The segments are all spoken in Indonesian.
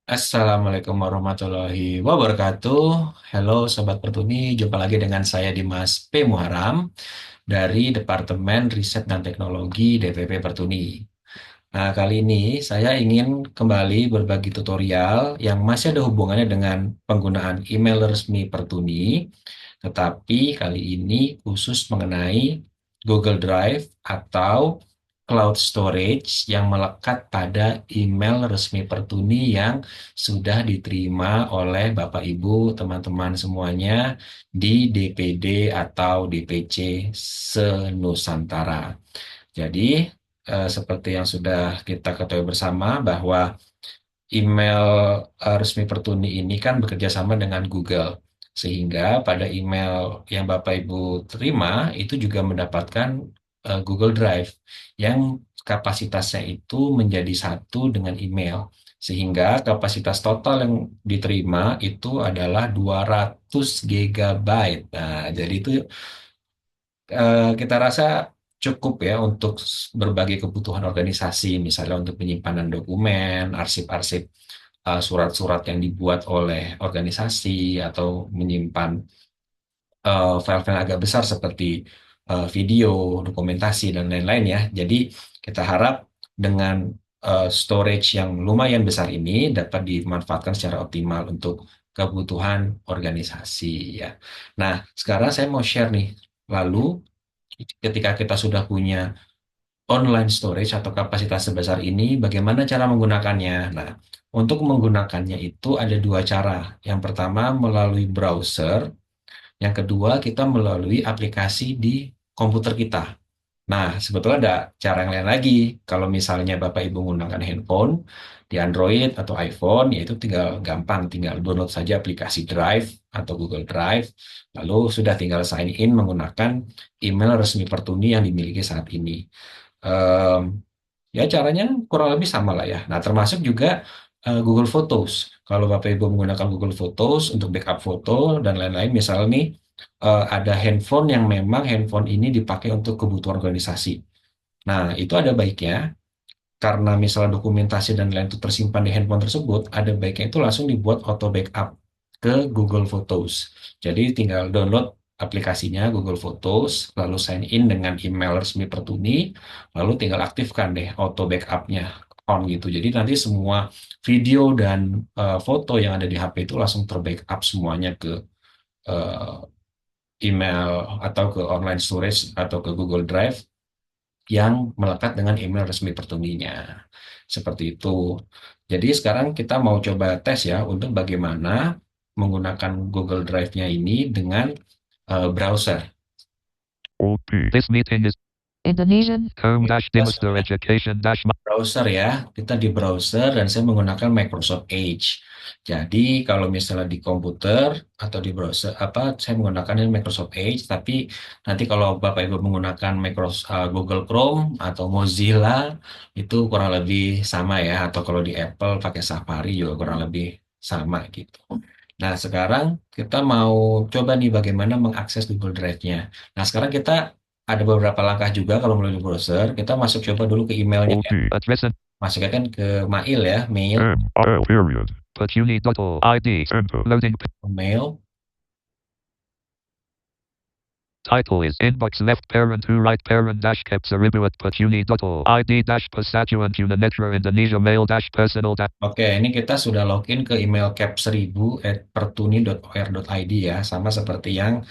Assalamualaikum warahmatullahi wabarakatuh. Halo Sobat Pertuni, jumpa lagi dengan saya Dimas P. Muharam dari Departemen Riset dan Teknologi DPP Pertuni. Nah, kali ini saya ingin kembali berbagi tutorial yang masih ada hubungannya dengan penggunaan email resmi Pertuni, tetapi kali ini khusus mengenai Google Drive atau cloud storage yang melekat pada email resmi Pertuni yang sudah diterima oleh Bapak Ibu teman-teman semuanya di DPD atau DPC se-Nusantara. Jadi seperti yang sudah kita ketahui bersama bahwa email resmi Pertuni ini kan bekerja sama dengan Google. Sehingga pada email yang Bapak Ibu terima itu juga mendapatkan Google Drive yang kapasitasnya itu menjadi satu dengan email. Sehingga kapasitas total yang diterima itu adalah 200 gigabyte. Nah, jadi itu kita rasa cukup ya untuk berbagai kebutuhan organisasi, misalnya untuk penyimpanan dokumen, arsip-arsip surat-surat yang dibuat oleh organisasi, atau menyimpan file-file agak besar seperti video, dokumentasi, dan lain-lain ya. Jadi kita harap dengan storage yang lumayan besar ini dapat dimanfaatkan secara optimal untuk kebutuhan organisasi ya. Nah, sekarang saya mau share nih. Lalu ketika kita sudah punya online storage atau kapasitas sebesar ini, bagaimana cara menggunakannya? Nah, untuk menggunakannya itu ada dua cara. Yang pertama melalui browser, yang kedua kita melalui aplikasi di komputer kita. Nah, sebetulnya ada cara yang lain lagi. Kalau misalnya Bapak Ibu menggunakan handphone di Android atau iPhone, yaitu tinggal gampang, tinggal download saja aplikasi Drive atau Google Drive, lalu sudah tinggal sign in menggunakan email resmi Pertuni yang dimiliki saat ini. Em, Ya caranya kurang lebih sama lah ya. Nah, termasuk juga Google Photos. Kalau Bapak Ibu menggunakan Google Photos untuk backup foto dan lain-lain, misalnya nih ada handphone yang memang handphone ini dipakai untuk kebutuhan organisasi. Nah, itu ada baiknya karena misalnya dokumentasi dan lain itu tersimpan di handphone tersebut, ada baiknya itu langsung dibuat auto backup ke Google Photos. Jadi tinggal download aplikasinya Google Photos, lalu sign in dengan email resmi Pertuni, lalu tinggal aktifkan deh auto backupnya on gitu. Jadi nanti semua video dan foto yang ada di HP itu langsung terbackup semuanya ke eh, email atau ke online storage atau ke Google Drive yang melekat dengan email resmi Pertuninya. Seperti itu. Jadi sekarang kita mau coba tes ya untuk bagaimana menggunakan Google Drive-nya ini dengan browser. This meeting is Indonesian. Home dash Kita Dimaster Education dash browser ya, kita di browser dan saya menggunakan Microsoft Edge. Jadi kalau misalnya di komputer atau di browser apa, saya menggunakan ini Microsoft Edge. Tapi nanti kalau Bapak Ibu menggunakan Google Chrome atau Mozilla itu kurang lebih sama ya. Atau kalau di Apple pakai Safari juga kurang lebih sama gitu. Nah, sekarang kita mau coba nih bagaimana mengakses Google Drive-nya. Nah, sekarang kita ada beberapa langkah juga kalau melalui browser. Kita masuk coba dulu ke emailnya ya. address and Masuknya kan ke mail ya, mail, MRL period. Patuni dot ID enter loading mail. title is inbox left parent who right parent dash caps aribu at patuni dot ID dash pasatuan tunanetra Indonesia mail dash personal dash. Oke, ini kita sudah login ke email cap1000@pertuni.or.id ya, sama seperti yang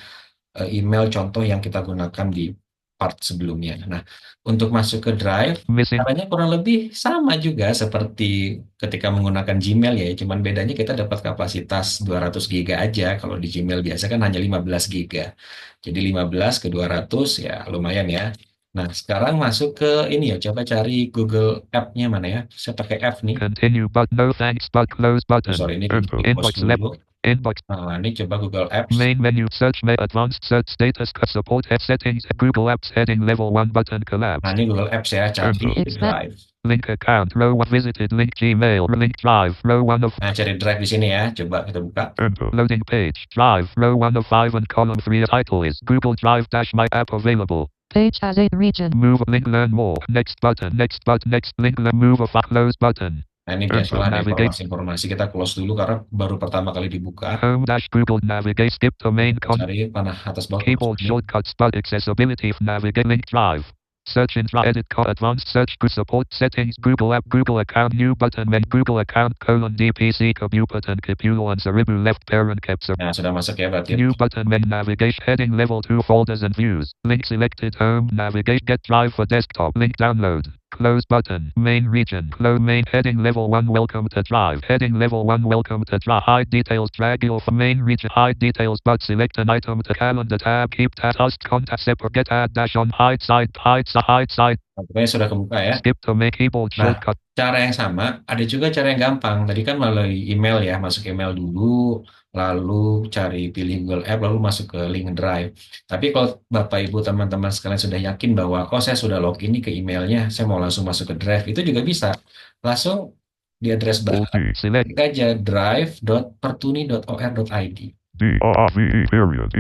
email contoh yang kita gunakan di part sebelumnya. Nah, untuk masuk ke Drive, Missing caranya kurang lebih sama juga seperti ketika menggunakan Gmail ya, cuman bedanya kita dapat kapasitas 200 giga aja. Kalau di Gmail biasa kan hanya 15 giga. Jadi 15 ke 200 ya lumayan ya. Nah, sekarang masuk ke ini ya, coba cari Google App-nya mana ya. Saya pakai F nih. continue but no thanks but close Oh, button. sorry, ini di Enter close inbox left dulu. inbox Nah, ini coba Google Apps. main menu search may advanced search status support F settings Google Apps heading level 1 button Nah, collapse. ini Google Apps ya, cari Drive. Link account row 1 visited link Gmail link drive row 1 of Nah, cari Drive di sini ya. Coba kita buka. enter loading page drive row 1 of 5 and column 3 title is Google Drive dash my app available. Page has 8 region. Move link learn more. Next button. Next button. Next link learn move of close button. Nah, ini Enter. biasalah ada Navigate. informasi-informasi, kita close dulu karena baru pertama kali dibuka. Home dash Google Navigate. Skip to main Cari panah atas bawah keyboard ini. shortcuts but accessibility. Navigate link drive. Search and edit advanced search support settings Google app Google account new button men Google account DPC Kabu button Kapulo and Zaribu left parent capture. Nah, sudah masuk ya berarti. New button men navigate heading level 2 folders and views. Link selected home navigate get drive for desktop link download. Close button. Main region. Close main heading level 1 welcome to drive. Heading level 1 welcome to drive. Hide details drag your for main region. Hide details but select an item to calendar tab. Keep task contact separate get add dash on hide side. Pokoknya sudah kebuka ya. Skip to make keyboard shortcut. Cara yang sama, ada juga cara yang gampang. Tadi kan melalui email ya, masuk email dulu, lalu cari pilih Google App, lalu masuk ke link Drive. Tapi kalau Bapak Ibu teman-teman sekalian sudah yakin bahwa, oh saya sudah login nih ke emailnya, saya mau langsung masuk ke Drive, itu juga bisa. Langsung di address bar, klik aja drive.pertuni.or.id. D-R-I-V-E period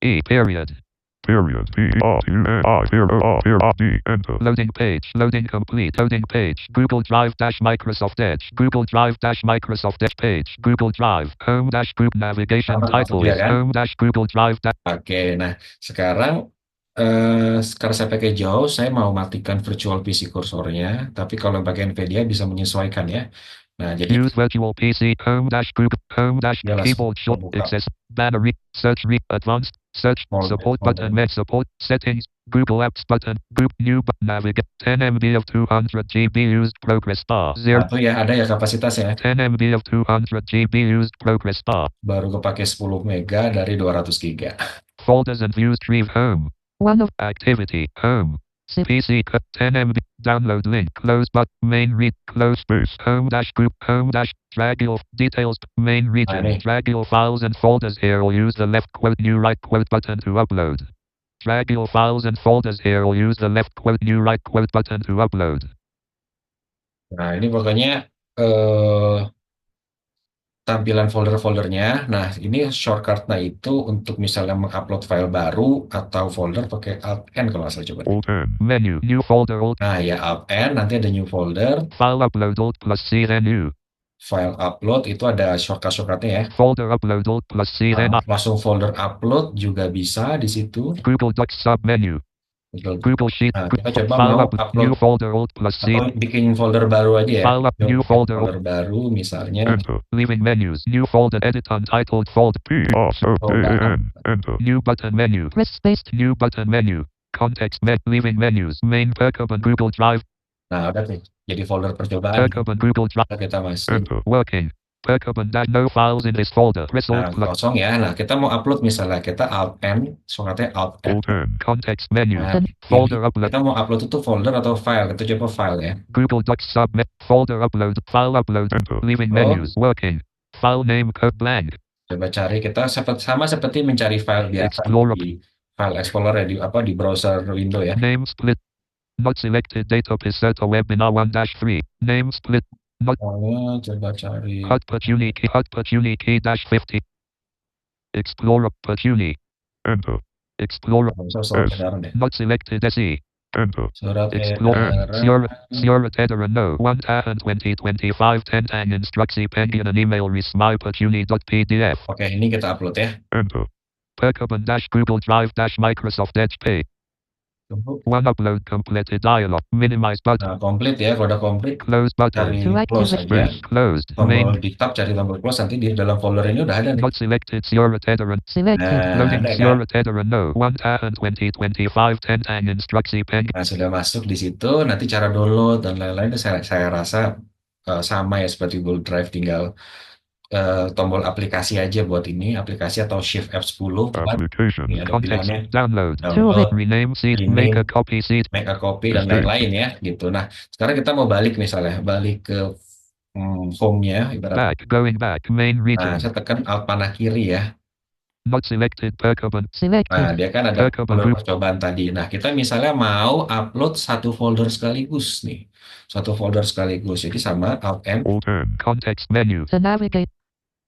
E period. Period. Enter. Loading page. Loading complete. Loading page. Google Drive dash Microsoft Edge. Google Drive dash Microsoft Edge page. Google Drive. Home dash group navigation title is home dash Google Drive dash. Oke, nah sekarang karena saya pakai jauh, saya mau matikan virtual PC kursornya. Tapi kalau pakai NVIDIA bisa menyesuaikan ya. Nah, jadi use virtual PC home dash group home dash keyboard short access battery search advanced search support button med support settings Google Apps button group new navigate 10 MB of 200 GB used progress bar 0 ya ada ya kapasitasnya 10 MB of 200 GB used progress bar baru kepake 10 mega dari 200 giga. Folders and views tree home one of activity home PC 10 MB download link close but main read close space home dash group home dash drag your details main region drag your files and folders here or use the left quote new right quote button to upload drag your files and folders here or use the left quote new right quote button to upload. Nah, ini pokoknya tampilan folder-foldernya. Nah, ini shortcut-nya itu untuk misalnya mengupload file baru atau folder pakai Alt-N kalau nggak salah coba. Alt-N. Menu. New folder. Alt. Nah, ya Alt-N, nanti ada new folder. File upload Alt plus C then new. File upload itu ada shortcut-shortcutnya ya. Folder upload Alt plus C then langsung folder upload juga bisa di situ. Google Docs submenu. Google Sheet. Nah, kita coba file mau upload new folder Alt plus C. Bikin folder baru aja ya. File up new folder baru misalnya. Enter. Leaving menus. New folder edit untitled folder. P-R-O-A-N. Enter. New button menu. Press space. New button menu. Context leaving menus. Main percussion Google Drive. Nah, udah nih. Jadi folder percobaan. Percussion Google Drive. Kita masuk. Enter. Working. Percussion no files in this folder. Press Nah, Alt plus. kosong ya. Nah, kita mau upload misalnya kita Alt-N, shortcutnya Alt-N. Context menu. Nah, folder upload. Kita mau upload itu folder atau file. Kita coba file ya. Google Docs submit. Folder upload. File upload. Enter. Leaving menus. Working. File name code blank. Coba cari kita sama seperti mencari file biasa di file Explorer ya, di browser window ya. Name split. Not selected data Piseta webinar 1-3. Name split. Not coba cari output unique -50. Explorer Pertuni. Enter. Explorer. Not selected SE. Enter. Explorer. Surat Edera no. 1/2025 Tentang instruksi pengian an email resmi pertuni.pdf. Oke, ini kita upload ya. Enter. Percussion Google Drive Microsoft Edge Pay. One upload completed dialog. Minimize button. Nah, complete ya. Kalau udah complete, close button. cari close aja. Closed. Tombol di tab cari tombol close, nanti di dalam folder ini udah ada nih. Not selected. Surat Edera. Selected. Loading Surat Edera no. 1/2025 Tentang instruksi pengian. Nah, sudah masuk di situ. Nanti cara download dan lain-lain itu saya rasa sama ya seperti Google Drive, tinggal tombol aplikasi aja buat ini, aplikasi atau Shift F10. Application. Ini ada Context. pilihannya. Download. Rename seed. Make a copy seed. Make a copy dan lain-lain ya gitu. Nah, sekarang kita mau balik misalnya, balik ke home-nya ibaratnya. Going back. Main region. Nah, saya tekan Alt panah kiri ya. Not selected. Percussion. Nah, dia kan ada folder percobaan tadi. Nah, kita misalnya mau upload satu folder sekaligus nih. Satu folder sekaligus. Jadi sama Alt-N. Context menu. To navigate.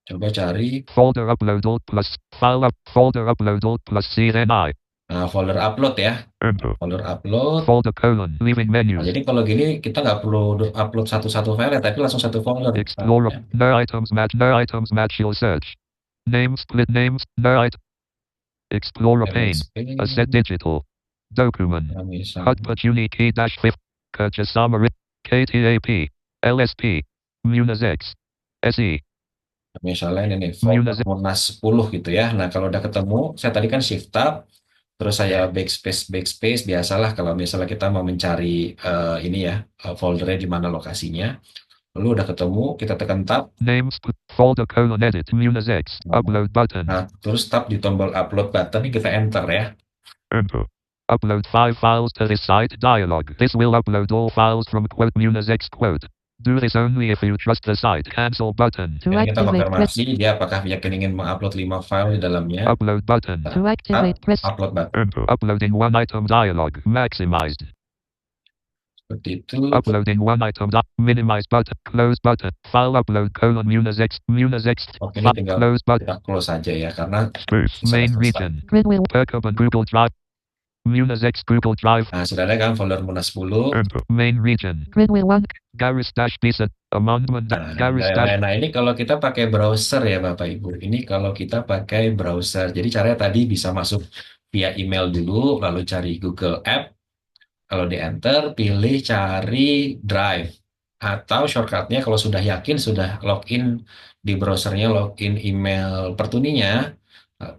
Coba cari folder upload Alt plus file up folder upload Alt plus CNI. Nah, folder upload ya. Enter. Folder upload. Folder colon. Leaving Nah, menus. jadi kalau gini kita nggak perlu upload satu-satu file ya, tapi langsung satu folder. Explorer. Ya. No items match. No items match your search. Names. Split names. No item. Explorer pane. Asset digital. Document. Nah, HUD misalnya, Pachuni key dash 5. Kerja summary. KTAP. LSP. Munas X. SE. misalnya ini nih, folder Munas X. Monas 10 gitu ya. Nah, kalau udah ketemu, saya tadi kan shift tab, terus saya backspace, biasalah kalau misalnya kita mau mencari ini ya, foldernya di mana lokasinya. Lalu udah ketemu, kita tekan tab. Names. Folder colon edit. Munas X. Upload button. Nah, terus tab di tombol upload button ini kita enter ya. Enter. Upload 5 files to this site dialog. This will upload all files from quote Munas X quote. Do this only if you trust the site. Cancel button. Ini kita konfirmasi dia apakah yakin ingin mengupload 5 file di dalamnya. Upload button. To activate, press upload button. Enter. Uploading one item dialog. Maximized. Seperti itu. Uploading one item. Minimize button. Close button. File upload colon Munas X. Munas X. Oke, ini tinggal close button. kita close saja ya karena Space. Main region. Perkup and Google Drive. Munas X Google Drive. Nah, sudah ada kan folder Munas 10. Enter. Main region. Gridwheel 1. Garris dash bisa. Amendment. Garris dash. Nah, ini kalau kita pakai browser ya Bapak Ibu. Ini kalau kita pakai browser. Jadi caranya tadi bisa masuk via email dulu, lalu cari Google App. Kalau di enter, pilih cari Drive. Atau shortcutnya kalau sudah yakin sudah login di browsernya, login email Pertuninya,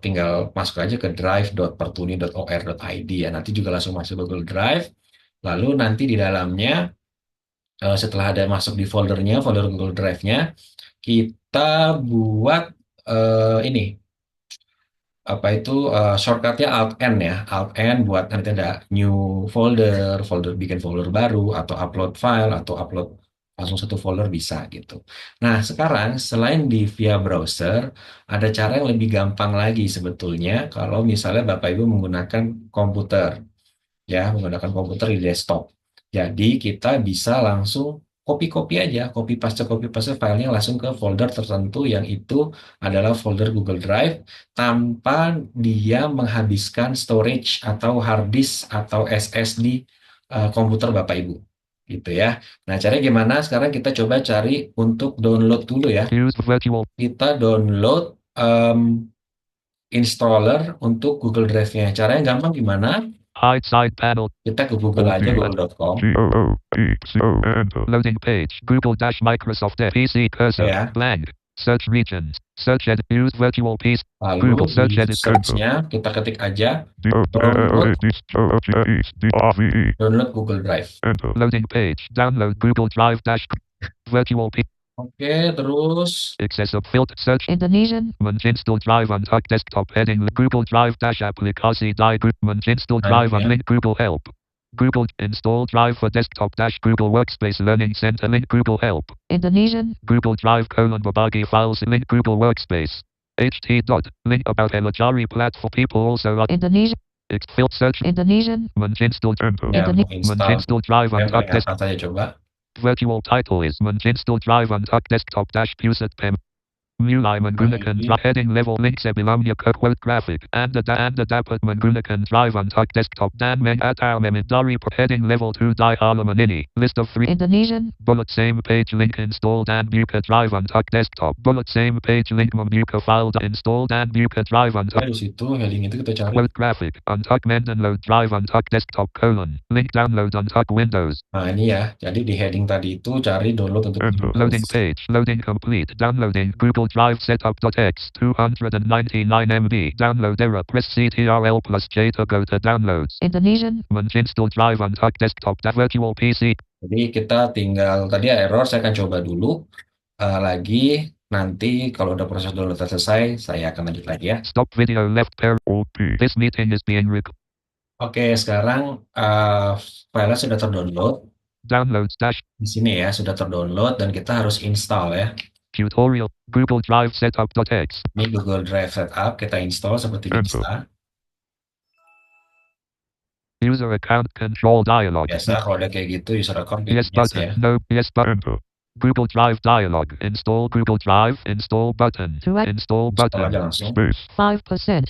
tinggal masuk aja ke drive.pertuni.or.id ya. Nanti juga langsung masuk Google Drive. Lalu nanti di dalamnya, setelah ada masuk di foldernya, folder Google Drive-nya, kita buat ini apa itu shortcutnya Alt N ya, Alt N buat nanti ada new folder, bikin folder baru atau upload file atau upload langsung satu folder bisa gitu. Nah, sekarang selain di via browser, ada cara yang lebih gampang lagi sebetulnya kalau misalnya Bapak Ibu menggunakan komputer ya, menggunakan komputer di desktop. Jadi kita bisa langsung copy paste filenya langsung ke folder tertentu yang itu adalah folder Google Drive tanpa dia menghabiskan storage atau hard disk atau SSD komputer Bapak Ibu. Gitu ya. Nah, caranya gimana? Sekarang kita coba cari untuk download dulu ya. Kita download installer untuk Google Drive-nya. Caranya gampang gimana? Hide side panel. Kita ke Google aja, google.com. Loading page. Google dash Microsoft PC cursor. Ya. Blank. Search regions. Search edit. Use virtual PC. Lalu Google search edit. Search-nya kita ketik aja download Google Drive. Loading page. Download Google Drive dash virtual PC. Oke, terus Access of filter search Indonesian. Menginstall drive on tuck desktop heading Google Drive dash aplikasi di group menginstall drive on link Google Help. Google install drive for desktop dash Google Workspace Learning Center link Google Help. Indonesian. Google Drive colon berbagi files link Google Workspace. HT dot link about Elajari platform people also Indonesia. Filter search Indonesian. Menginstall ya, menginstall drive on tuck desktop. Saya coba. Virtual title is menginstall drive on tuck desktop dash pusat pem. Mulai menggunakan heading level link sebelumnya ke quote graphic. Anda dapat menggunakan drive on tuck desktop dan mengatur memindari heading level 2 di halaman ini. List of 3 Indonesian. Bullet same page link install dan buka drive on tuck desktop. Bullet same page link membuka file install dan buka drive on tuck. Di situ heading itu kita cari. Quote graphic. Untuck download drive on tuck desktop colon. Link download on tuck Windows. Nah, ini ya. Jadi di heading tadi itu cari download untuk Windows. Loading page. Loading complete. Downloading Google Drive setup.x 299 MB. Download error. Press CTRL plus J to go to downloads. Indonesian. Menginstall drive on tuck desktop virtual PC. Jadi kita tinggal tadi error, saya akan coba dulu lagi. Nanti kalau udah proses download selesai, saya akan lanjut lagi ya. Stop video left pair. This meeting is being recorded. Oke, sekarang filenya sudah terdownload. Downloads dash. Di sini ya, sudah terdownload dan kita harus install ya. Tutorial Google Drive setup.x. Ini Google Drive setup, kita install seperti biasa. User account control dialog. Biasa kalau ada kayak gitu, user account yes button. Ya. No, yes button. Google Drive dialog. Install Google Drive. Install button. Install button. Install aja langsung. Space. 5%.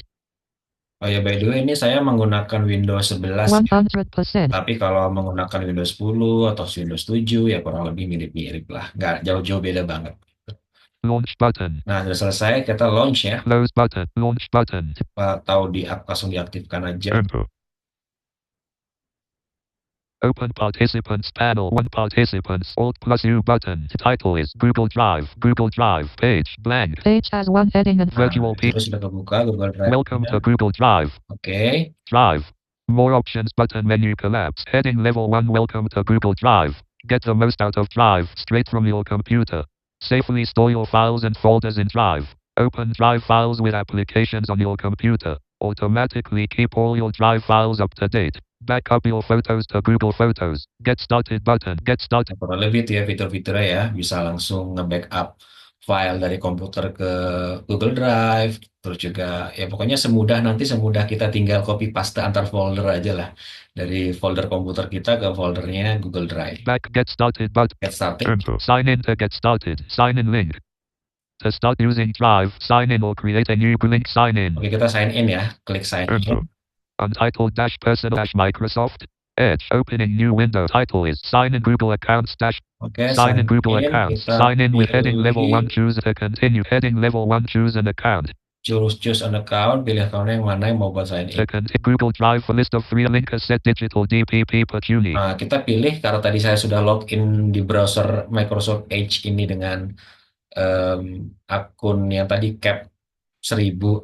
Oh ya, by the way, ini saya menggunakan Windows 11 ya. 100%. Tapi kalau menggunakan Windows 10 atau Windows 7 ya kurang lebih mirip-mirip lah. Nggak jauh-jauh beda banget. Launch button. Nah, sudah selesai, kita launch ya. Close button. Launch button. Atau langsung diaktifkan aja. Enter. Open participants panel. One participants. Alt plus U button. Title is Google Drive. Google Drive. Page blank. Page has one heading and Virtual P. Terus sudah kebuka Google Drive. Welcome to Google Drive. Oke. Drive. More options button menu collapse. Heading level 1. Welcome to Google Drive. Get the most out of Drive straight from your computer. Safely store your files and folders in Drive. Open Drive files with applications on your computer. Automatically keep all your Drive files up to date. Backup your photos to Google Photos. Get started button. Get started. Kurang lebih itu ya fitur-fiturnya ya. Bisa langsung nge-backup file dari komputer ke Google Drive. Terus juga ya pokoknya semudah kita tinggal copy paste antar folder aja lah. Dari folder komputer kita ke foldernya Google Drive. Back get started button. Get started. Enter. Sign in to get started. Sign in link. To start using Drive, sign in or create a new link. Sign in. Oke, kita sign in ya. Klik sign Enter. in. Untitled dash personal dash Microsoft Edge. Opening new window. Title is sign in Google accounts dash. Oke, Sign in Google accounts. Kita Sign in with heading level 1. pilih Choose to continue. Heading level 1. Choose an account. choose an account, pilih accountnya yang mana yang mau buat sign in. To continue Google Drive for list of 3 link set digital DPP Putuni. Nah, kita pilih karena tadi saya sudah login di browser Microsoft Edge ini dengan akun yang tadi cap 1000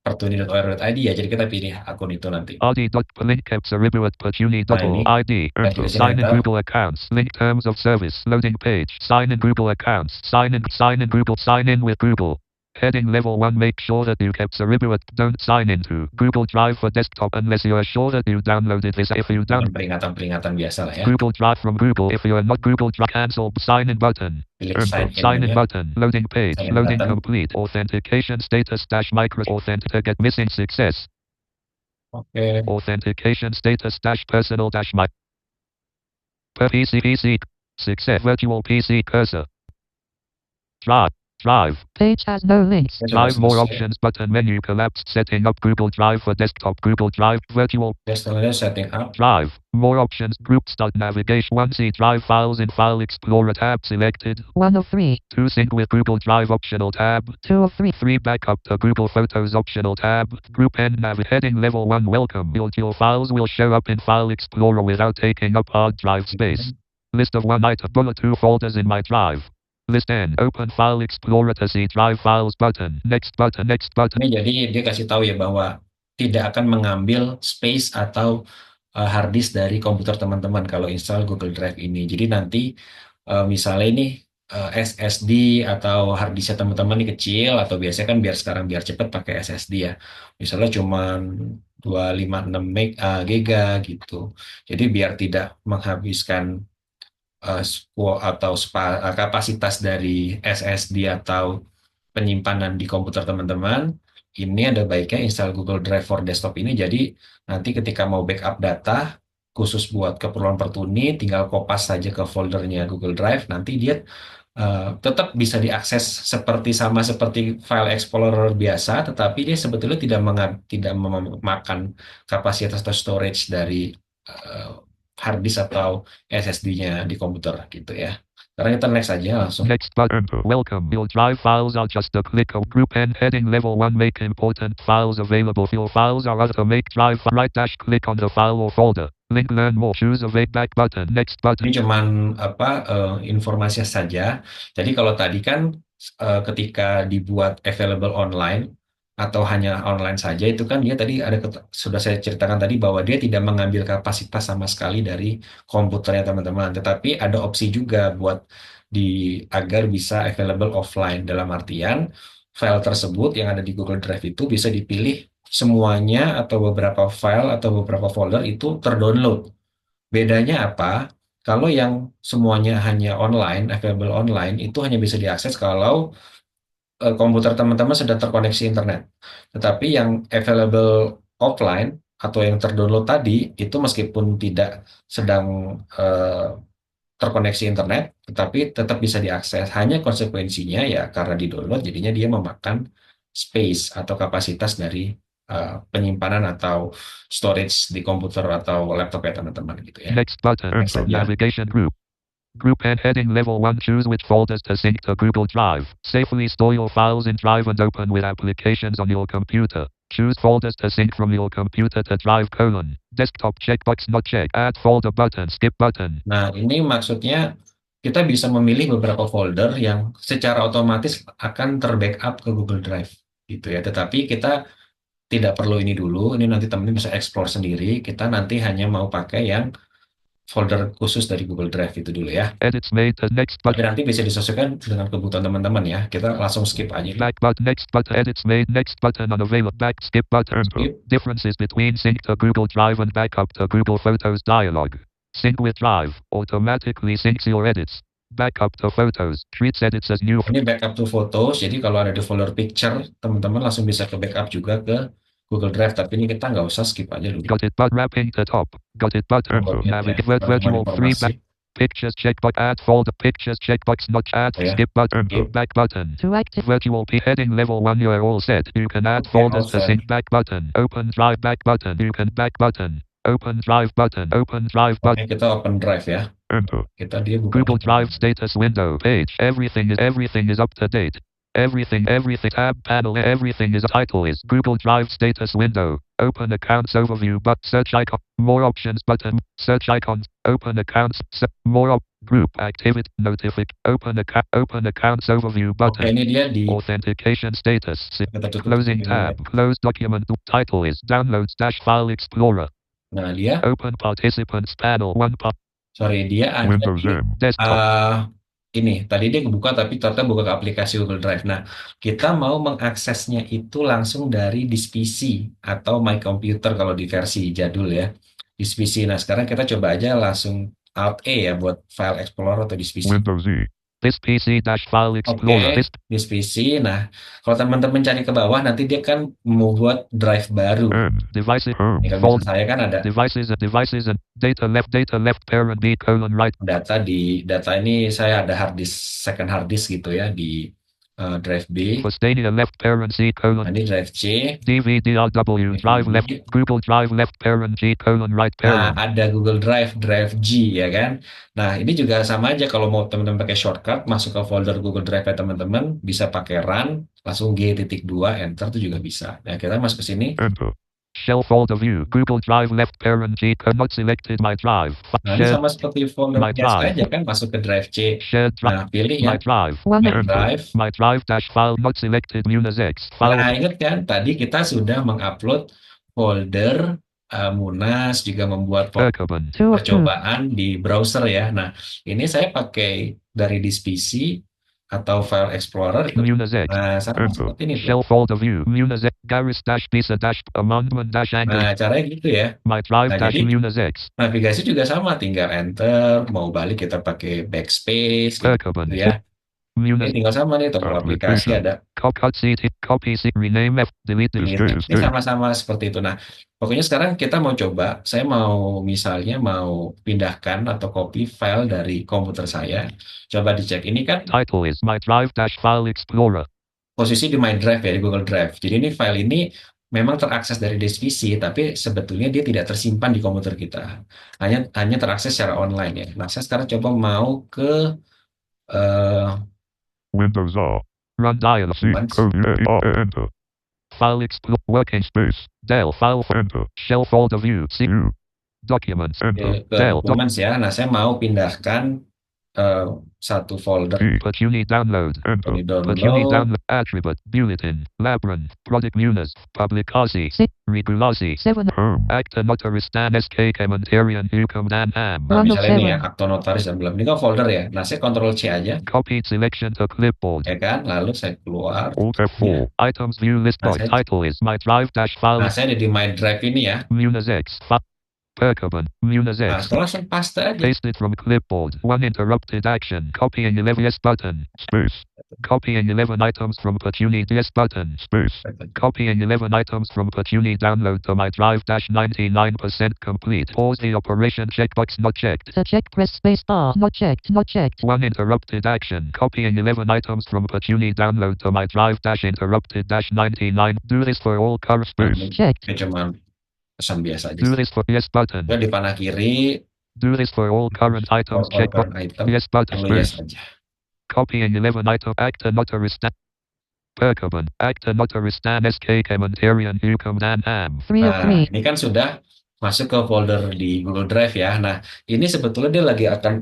@pertuni.or.id ya. Jadi kita pilih akun itu nanti. rd.link capsaribu at Putuni double ini ID. Enter. pilih Sign in enter. Google accounts. Link terms of service. Loading page. Sign in Google accounts. Sign in Google. Sign in with Google. Heading level 1. Make sure that you capsaribu at don't sign into Google Drive for desktop unless you are sure that you downloaded this. If you don't, Peringatan-peringatan biasa lah ya. Google Drive from Google. If you are not Google Drive, cancel sign in button. Pilih Enter. sign in, Sign in ya. button. Loading page. Sign in Loading button. complete. Authentication status dash micro authentic to get missing success. Oke. Authentication status dash personal dash my per PC success virtual PC cursor. Drive. Page has no links. Drive more options button menu collapsed. Setting up Google Drive for desktop. Google Drive virtual Setelah setting up. Drive. More options. Group start navigation. 1 C drive files in File Explorer tab selected. 1 of 3. 2 sync with Google Drive optional tab. 2 of 3. 3 backup to Google Photos optional tab. Group N nav heading level 1 welcome. Your files will show up in File Explorer without taking up hard drive space. List of 1 item bullet 2 folders in my drive. List N open File Explorer to see drive files button. Next button. Next button. Ini jadi dia kasih tahu ya bahwa tidak akan mengambil space atau hard disk dari komputer teman-teman kalau install Google Drive ini. Jadi nanti misalnya ini SSD atau hard disknya teman-teman ini kecil atau biasanya kan biar cepat pakai SSD ya. Misalnya cuma 256 giga gitu. Jadi biar tidak menghabiskan kapasitas dari SSD atau penyimpanan di komputer teman-teman, ini ada baiknya install Google Drive for Desktop ini. Jadi nanti ketika mau backup data khusus buat keperluan Pertuni, tinggal kopas saja ke foldernya Google Drive. Nanti dia tetap bisa diakses sama seperti file explorer biasa, tetapi dia sebetulnya tidak memakan kapasitas atau storage dari hard disk atau SSD-nya di komputer gitu ya. Sekarang kita next aja langsung. Next button. Welcome. Your drive files are just a click of Group N heading level 1. Make important files available. Your files are to make drive. Right dash click on the file or folder. Link learn more. Choose a back button. Next button. Ini cuman informasi saja. Jadi kalau tadi kan ketika dibuat available online atau hanya online saja itu kan dia tadi sudah saya ceritakan tadi bahwa dia tidak mengambil kapasitas sama sekali dari komputernya teman-teman. Tetapi ada opsi juga buat agar bisa available offline, dalam artian file tersebut yang ada di Google Drive itu bisa dipilih semuanya atau beberapa file atau beberapa folder itu terdownload. Bedanya apa? Kalau yang semuanya hanya online, available online, itu hanya bisa diakses kalau komputer teman-teman sedang terkoneksi internet. Tetapi yang available offline atau yang terdownload tadi, itu meskipun tidak sedang terkoneksi internet, tetapi tetap bisa diakses. Hanya konsekuensinya ya karena di-download, jadinya dia memakan space atau kapasitas dari penyimpanan atau storage di komputer atau laptop ya teman-teman gitu ya. Next button. Next saja. Navigation group. Group and heading level 1. Choose which folders to sync to Google Drive. Safely store your files in Drive and open with applications on your computer. Choose folders to sync from your computer to Drive : desktop checkbox not check. Add folder button. Skip button. Nah, ini maksudnya kita bisa memilih beberapa folder yang secara otomatis akan terbackup ke Google Drive gitu ya. Tetapi kita tidak perlu ini dulu. Ini nanti teman-teman bisa explore sendiri. Kita nanti hanya mau pakai yang folder khusus dari Google Drive itu dulu ya. Edits made to next Tapi button. nanti bisa disesuaikan dengan kebutuhan teman-teman ya. Kita langsung skip aja. Back button. Next button. Edits made. Next button unavailable. Back. Skip button. Skip. Differences between sync to Google Drive and backup to Google Photos dialog. Sync with Drive automatically syncs your edits. Backup to Photos treats edits as new. Ini backup to Photos. Jadi kalau ada di folder picture, teman-teman langsung bisa ke backup juga ke Google Drive. Tapi ini kita nggak usah skip aja dulu. Got it but wrapping to top. Got it but navigate virtual 3 back. Pictures checkbox. Add folder. Pictures checkbox not add. Yeah. Skip button. Back button. To active. Virtual P heading level 1. You are all set. You can add Okay, folders all to set. sync. Back button. Open Drive. Back button. You can back button. Open Drive button. Open Drive button. Oke, kita open Drive ya. Enter. Kita dia buka Google Drive status window page. Everything is up to date. Everything tab panel. Everything is title is Google Drive status window. Open accounts overview but search icon. More options button. Search icons. Open accounts. More group activity notific. Open accounts overview Oke, button. ini dia di Authentication status. kita tutup Closing dulu tab. ya. Close document. Title is Downloads File Explorer. Nah, dia Open participants panel. dia ada Windows di M. Desktop. ini tadi dia kebuka tapi ternyata buka ke aplikasi Google Drive. Nah, kita mau mengaksesnya itu langsung dari This PC atau My Computer kalau di versi jadul ya. This PC. Nah, sekarang kita coba aja langsung Alt E ya buat File Explorer atau This PC. Windows E. This PC File Explorer. Oke, This PC. Nah, kalau teman-teman cari ke bawah nanti dia kan membuat drive baru. Devices home. Ini kalau misalnya saya kan ada Devices and data left parent B : right. data ini saya ada second hard disk gitu ya di drive B. Fostania left parent C : Nah, ini drive C. DVD-RW drive left. Google Drive left parent G : right Nah, parent. ada Google Drive G ya kan. Nah, ini juga sama aja kalau mau teman-teman pakai shortcut masuk ke folder Google Drive ya teman-teman, bisa pakai run langsung G.2 enter itu juga bisa. Nah, kita masuk ke sini. Enter. Shell folder view. Google Drive left parent G : not selected my drive. Nah, ini sama seperti folder My biasa drive. aja kan, masuk ke drive C. Shared drive. Nah, pilih ya My drive. One. My Drive. My drive file not selected Munas X. File. Nah, ingat kan tadi kita sudah mengupload folder Munas, juga membuat folder Percobin. 2 of 2. percobaan di browser ya. Nah, ini saya pakai dari This PC atau File Explorer. Munas X. Nah, sama seperti ini tuh. Shell folder view. Munas X. Garris bisa amendment angle. Nah, caranya gitu ya. My drive Nah, jadi Munas X. navigasi juga sama, tinggal enter, mau balik kita pakai backspace gitu Percobin. ya. Munas. Ini tinggal sama nih, tombol aplikasi ada. Copy C. Rename F. Delete. Ini sama-sama seperti itu. Nah, pokoknya sekarang kita mau coba, saya mau misalnya mau pindahkan atau copy file dari komputer saya. Coba dicek, ini kan Title is My Drive File Explorer. posisi di My Drive ya, di Google Drive. Jadi ini file ini memang terakses dari This PC, tapi sebetulnya dia tidak tersimpan di komputer kita. Hanya terakses secara online ya. Nah, saya sekarang coba mau ke Windows R. Run dial C. Enter. File Explorer. Working space. Dell file enter. Shell folder view. C. Documents. Enter. ke Documents ya. Nah, saya mau pindahkan satu folder. Putuni download. Enter. Putuni download. Attribute. Bulletin. Labyrinth. Project Munas. Publicasi. Regulasi. 7. Home. Acta notaris dan SK Kementerian Hukum dan HAM. Nah, One of misalnya ini 7. ya, akto notaris dan belum. Ini kan folder ya. Nah, saya Ctrl C aja, Copy selection to clipboard. ya kan. Lalu saya keluar. Alt F4. Items view list by title is My Drive File. Nah, saya ada di My Drive ini ya. Munas X. Perkoban, Munas Nah, X. setelah langsung paste aja. Paste it from clipboard. 1 interrupted action. Copy and 11 yes button. Space. Copy and 11 items from Patuni yes button. Space. Copy and 11 items from Patuni download to my drive dash 99% complete. Pause the operation checkbox not checked. To check, press space bar. Not checked. Not checked. 1 interrupted action. Copy and 11 items from Patuni download to my drive dash interrupted dash 99. Do this for all current space. Checked. Ini cuma pesan biasa aja. Do this for yes button. Udah di panah kiri, Do this for all current items for checkbox. current item, Yes button. perlu yes Space. aja. Copy and 11 item. Acta notary stan. Perkoban. Acta notary stan SK Kementarian Hukum dan Ham. 3 of Nah, 3. ini kan sudah masuk ke folder di Google Drive ya. Nah, ini sebetulnya dia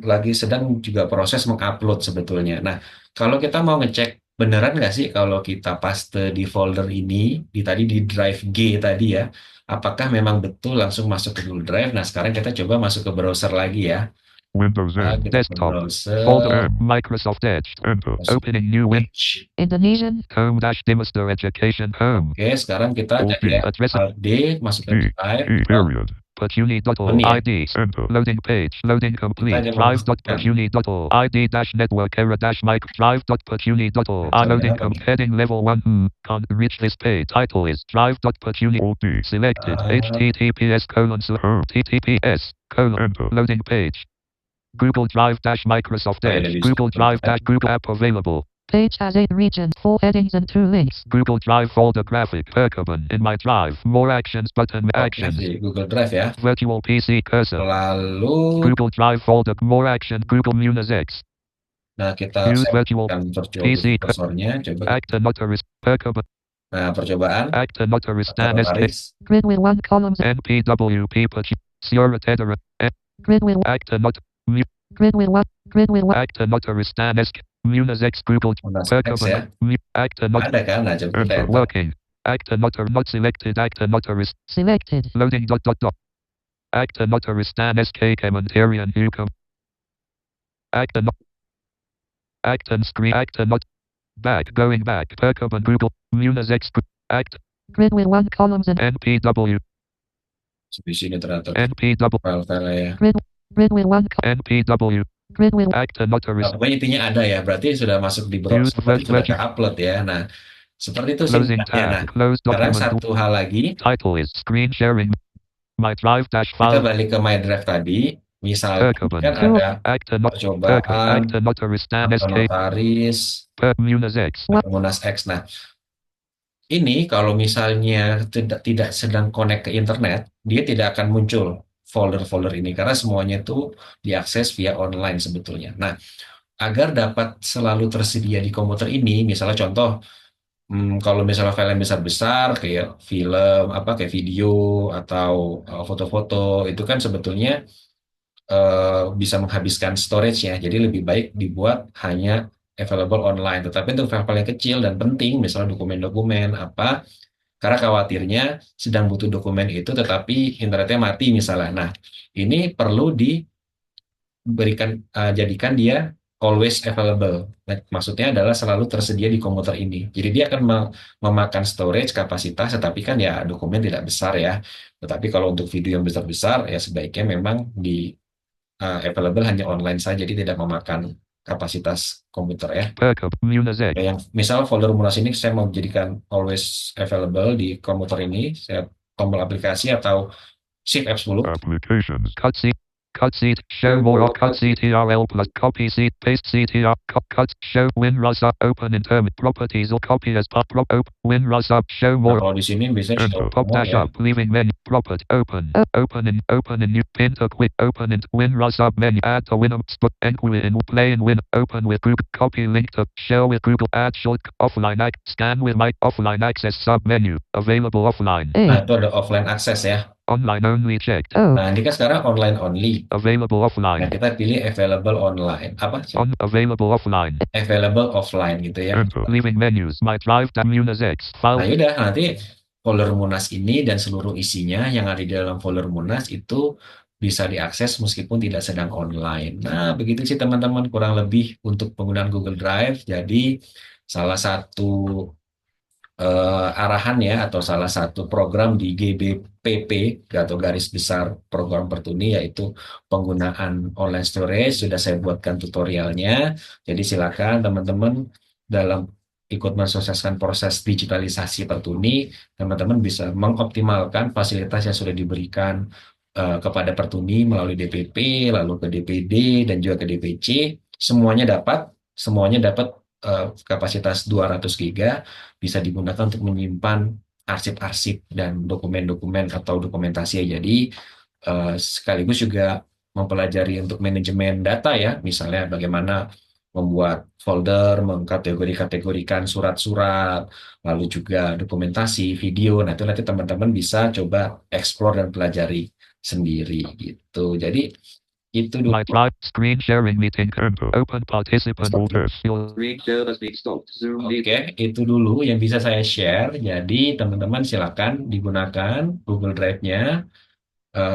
lagi sedang juga proses mengupload sebetulnya. Nah, kalau kita mau ngecek beneran nggak sih kalau kita paste di folder ini, tadi di Drive G tadi ya, apakah memang betul langsung masuk ke Google Drive? Nah, sekarang kita coba masuk ke browser lagi ya. Windows Nah, N. kita ke Desktop. browser, Folder M. Microsoft Edge. Enter. Opening new win. Edge. Indonesian. Home dash Dimister Education Home. Oke, sekarang kita tadi ya, Address. Alt D, masuk ke Drive. Period. Patuni.org. Ini ya. ID. Enter. Loading page. Loading complete. Kita aja Drive.patuni.org. ID dash network error dash mic. Drive.patuni.org. Loading heading level 1. Can't reach this page. Title is Drive.patuni. Selected. HTTPS colon TTPS colon. Enter. Loading page. Google Drive dash Microsoft Oh, ya, Edge. dari Google situ. Drive dash Google app available. Page has 8 regions, 4 headings and 2 links. Google Drive folder graphic. Perkoban. In my drive. More actions button. Oke, Actions. di Google Drive ya. Virtual PC cursor. Lalu, Google Drive folder. More action. Google Munas X. nah kita Use virtual siapkan virtual PC. cursornya. Coba. Acta notaris. Perkoban. Nah, percobaan. Acta notaris stan SK. Notaris. Grid with 1 columns. NPWP Pachi. Sierra Tedera. Grid with Acta not. grid with 1. Grid with 1. Acta notaris stan SK. Munas X Google. Munas X ya. Perkoban. Acta not. Ada kan? Nah, coba kita Enter. enter. Working. Acta notar not selected. Acta notaris. Selected. Loading dot dot dot. Acta notaris stan SK Kementarian Hukum. Acta not. Acta screen. Acta not. Back. Going back. Perkoban Google. Munas X. Act. Grid with 1 columns and NPW. Di sini ternyata NPW. file-file ya. grid with 1 NPW. grid with 1 Acta notaris. Nah, pokoknya intinya ada ya. Berarti sudah masuk di browser. Use Berarti sudah virtual- ke-upload ya. Nah, seperti itu sih. Closing Ya, nah, tab. Close sekarang document. satu hal lagi. Title is screen sharing. My drive dash Kita file. balik ke My Drive tadi. Misalnya Perkoban. kan ada Acta not. percobaan, Acta notaris stan atau SK. notaris, Per Munas X. atau Munas X. Nah, ini kalau misalnya tidak sedang connect ke internet, dia tidak akan muncul folder-folder ini karena semuanya itu diakses via online sebetulnya. Nah, agar dapat selalu tersedia di komputer ini, misalnya contoh, kalau misalnya file yang besar-besar kayak film, kayak video atau foto-foto, itu kan sebetulnya bisa menghabiskan storage ya. Jadi lebih baik dibuat hanya available online. Tetapi untuk file-file yang kecil dan penting, misalnya dokumen-dokumen karena khawatirnya sedang butuh dokumen itu tetapi internetnya mati misalnya. Nah, ini perlu jadikan dia always available. Nah, maksudnya adalah selalu tersedia di komputer ini. Jadi dia akan memakan storage kapasitas, tetapi kan ya dokumen tidak besar ya. Tetapi kalau untuk video yang besar-besar ya sebaiknya memang available hanya online saja, jadi tidak memakan kapasitas komputer ya. Perkoban Munas X. Yang misal folder Munas ini saya mau jadikan always available di komputer ini, saya tombol aplikasi atau Shift F10. Applications. Cut seat. Show more. Cut CTRL plus copy seat. Paste CTR. Cut. Show WinRAR sub. Open in term. Properties or copy as pop. WinRAR sub. Show Nah, more. kalau di sini biasanya Enter. show Pop more dash ya. up. Leaving menu. Property. Open. Open in new. Pin to quit. Open in WinRAR sub menu. Add to Winum. Spot. Enquire in. Play in Win. Open with Google. Copy link to. Share with Google. Add short. Offline act. Scan with mic. Offline access sub menu. Available offline. Nah, A itu ada offline access ya. Online only checked. O Nah, ini kan sekarang online only. Available Nah, offline. kita pilih available online. Unavailable offline. Available offline gitu ya. Enter. Leaving menus. My drive. Munas X. Nah, File. yaudah nanti folder Munas ini dan seluruh isinya yang ada di dalam folder Munas itu bisa diakses meskipun tidak sedang online. Nah, begitu sih teman-teman kurang lebih untuk penggunaan Google Drive. Jadi, salah satu arahan ya atau salah satu program di GBPP atau garis besar program Pertuni yaitu penggunaan online storage sudah saya buatkan tutorialnya. Jadi silakan teman-teman dalam ikut mensukseskan proses digitalisasi Pertuni, teman-teman bisa mengoptimalkan fasilitas yang sudah diberikan kepada Pertuni melalui DPP, lalu ke DPD dan juga ke DPC, semuanya dapat kapasitas 200 giga bisa digunakan untuk menyimpan arsip-arsip dan dokumen-dokumen atau dokumentasi. Jadi sekaligus juga mempelajari untuk manajemen data ya, misalnya bagaimana membuat folder, mengkategori-kategorikan surat-surat, lalu juga dokumentasi, video. Nah, itu nanti teman-teman bisa coba explore dan pelajari sendiri gitu. Jadi itu dulu. My drive screen sharing meeting current. Open participant Stop. folders. Screen share has been stopped. Zoom Oke, itu dulu yang bisa saya share. Jadi teman-teman silakan digunakan Google Drive-nya.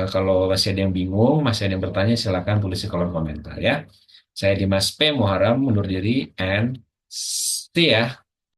Kalau masih ada yang bingung, masih ada yang bertanya, silakan tulis di kolom komentar ya. Saya Dimas P. Muharam undur diri and see ya.